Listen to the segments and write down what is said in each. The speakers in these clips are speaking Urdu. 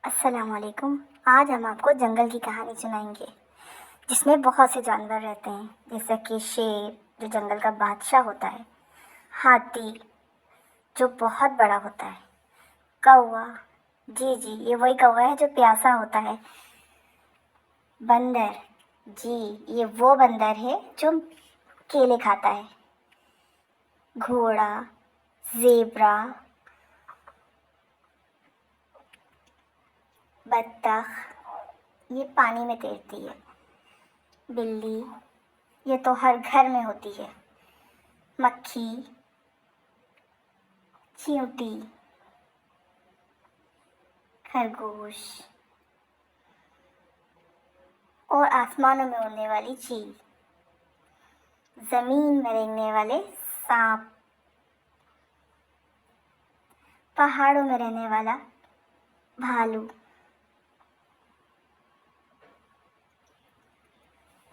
السلام علیکم. آج ہم آپ کو جنگل کی کہانی سنائیں گے جس میں بہت سے جانور رہتے ہیں، جیسا کہ شیر جو جنگل کا بادشاہ ہوتا ہے، ہاتھی جو بہت بڑا ہوتا ہے، کوا، جی یہ وہی کوا ہے جو پیاسا ہوتا ہے، بندر، جی یہ وہ بندر ہے جو کیلے کھاتا ہے، گھوڑا، زیبرا، بطخ یہ پانی میں تیرتی ہے، بلی یہ تو ہر گھر میں ہوتی ہے، مکھی، چیونٹی، خرگوش اور آسمانوں میں اڑنے والی چیل، زمین میں رہنے والے سانپ، پہاڑوں میں رہنے والا بھالو،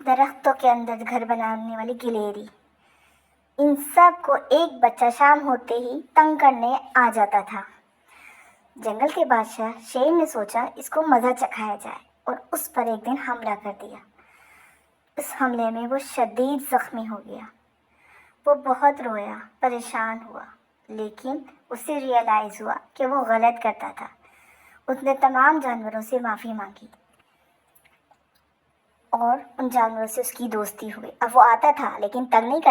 درختوں کے اندر گھر بنانے والی گلیری. ان سب کو ایک بچہ شام ہوتے ہی تنگ کرنے آ جاتا تھا. جنگل کے بادشاہ شیر نے سوچا اس کو مزہ چکھایا جائے اور اس پر ایک دن حملہ کر دیا. اس حملے میں وہ شدید زخمی ہو گیا. وہ بہت رویا، پریشان ہوا، لیکن اسے ریئلائز ہوا کہ وہ غلط کرتا تھا. اس نے تمام جانوروں سے معافی مانگی اور ان جانوروں سے اس کی دوستی ہوئی. اب وہ آتا تھا لیکن تنگ نہیں کرتا